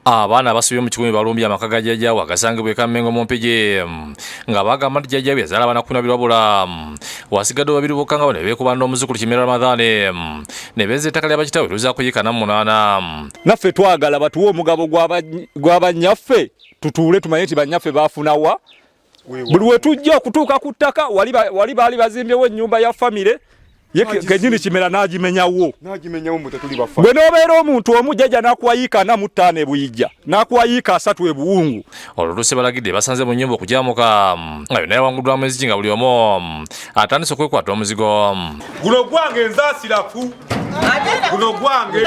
Abaana basubye mu kikumi balumbye amaka ga jjajjaawe agasangibwa e Kamengo mu Mpigi nga bagamba nti jjajjaawe yazaala abaana 12 wabula wasigadde babiri bokka nga ne beekuba n'omuzukulu Kimera Ramadhaani ne benza ettaka lya bakitaawe luza kuyiika na 8. Naffe twagala batuwe omugabo gw'abanyaffe tutuule tumanye nti banyaffe baafunawa buli we tujja okutuuka ku ttaka wali baali bazimbyewo ennyumba ya famire kenyini Kimera n'agimenyawo bwe n'obeera omuntu omu jjajja n'akuwayiika 45 ebuyijja n'akuwayiika 3 ebuwungu oluluusi balagidde basanze mu nnyumba okujaamuka nga yonna yawanguddwamu enzigi nga buli omu atandise okwekwata omuzigo. Guno gwange nzaasirafu guno gwange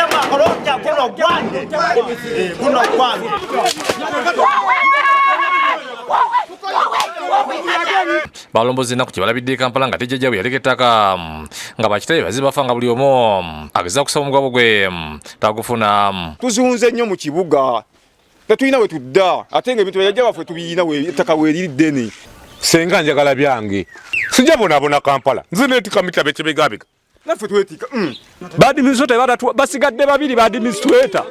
balombozi ennaku kye balabidde e Kampala nga jjajjaawe yaleka ettaka nga bakitaye bazibafa nga buli omu ageza kusaba omugabo gwe tagufuna. Tuzunze nnyo mu kibuga tetulina we tudda ate nga ebintu bajjajja baffe tubiyina ettaka weeriri ddene. Senga njagala byange sijja bonaabona Kampala nze neetika mitabo ekyebegabega naffe twetika baadiminisitule basigadde babiri baadiminisituleta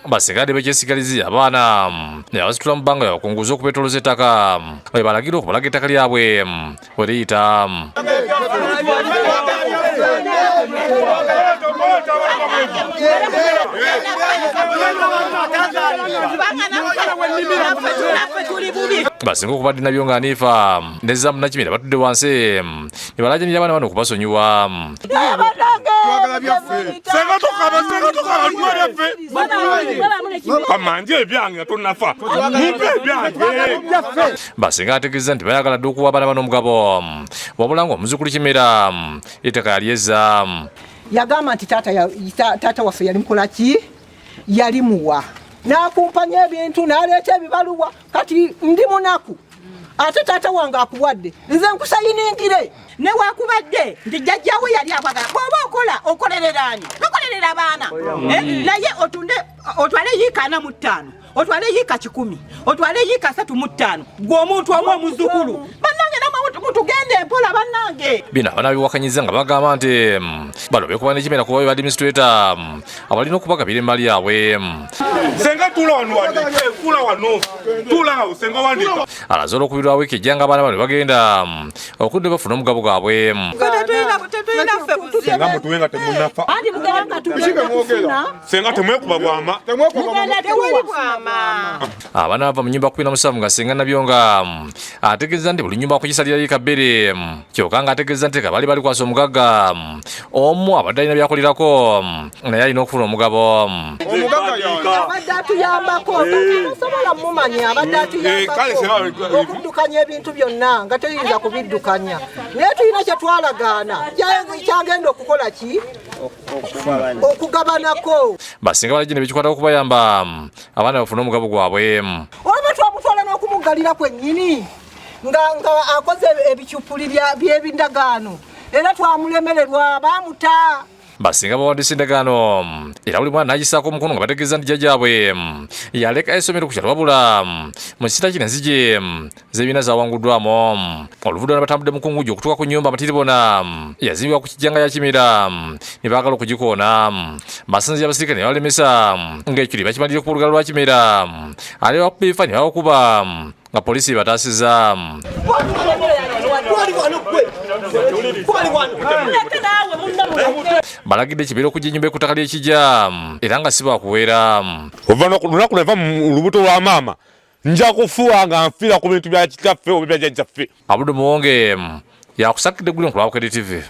basigadde bekyesigalizi abaana ne basitula mu bbanga yabakunguza okubetoloza ettaka we balagira okubalaga ettaka lyabwe we liyita. Basinga okubadde nabyo nga Anifa ne Zamu Nakimera batudde wansi ne balajjanira abaana bano okubasonyiwa. Basinga ategeeza nti bayagala dde okuwa abaana bano omugabo wabula ng'omuzukulu Kimera ettaka yalyeza. Yagamba nti taata waffe yali mukola ki yali muwa n'akumpanya ebintu n'aleeta ebibaluwa kati ndi munaku ate taata wange akuwadde nze nkusayiningire ne wakubadde nti jjajjaawe yali akwagala bw'oba okola okolereraani nokolerera abaana naye otunde otwale yiika 45 otwale yiika 10 otwale yiika 35 gwe omuntu omu omuzukulu bannange namwe mutugende empola bannange. Bino abaana biwakanyiza nga bagamba nti bano beekuba ne Kimera kuba badiminisituleta abalina okubagabira emmali yaabwe. Senga tula wano senga wandika alaze olwokubiri lwa wiiki ejja nga abaana bano ne bagenda okudde bafuna omugabo gwabwe. senga mutuwenga temunafa senga temwekuba bwama abaana bava mu nnyumba 17 nga senga nabyo nga ategeeza nti buli nnyumba okugisalira yiika 2 kyokka nga ategeeza nti kabali bali kwasa omugagga omu abadde alina byakolirako naye alina okufuna omugabo. Abadde atuyambako tosobola mumanya abadde atuyambako okuddukanya ebintu byonna nga toyinza kubiddukanya naye tulina kyetwalagaana kyagenda okukola ki okugabanako. Basinga balajja ne bekikwatako okubayamba abaana bafune omugabo gwabwe. Olaba twamutwala n'okumuggalira kwennyini nga akoze ebicupuli by'ebindagaano era twamulemererwa baamuta. Basinga bawandiisa endagaano era buli mwana n'agisaako omukono nga bategeeza nti jjajjaabwe yaleka essomero ku kyalo wabula mu kiseera kino enzigi z'ebibiina zaawanguddwamu. Oluvuddwa ne batambudde mu kungujjo okutuuka ku nnyumba amatiri bona yazimbibwa ku kijjanga ya Kimera ne baagala okugikoona. Basinzira abasirikale ne balemesa ng'ekiri bakimalire ku lugalo lwa Kimera ate bakubifa ne bakuba nga poliisi bataasiza. Balagidde Kimera okujja ennyumba ku ttaka ly'ekijja era nga si baakuweera. olunaku nava mu lubuto lwa maama nja kufuuwa nga nfiira ku bintu bya kitaffe oba bya jjajjaffe. Abdul Muwonge yakusakidde eggulu ku lwa KDTV.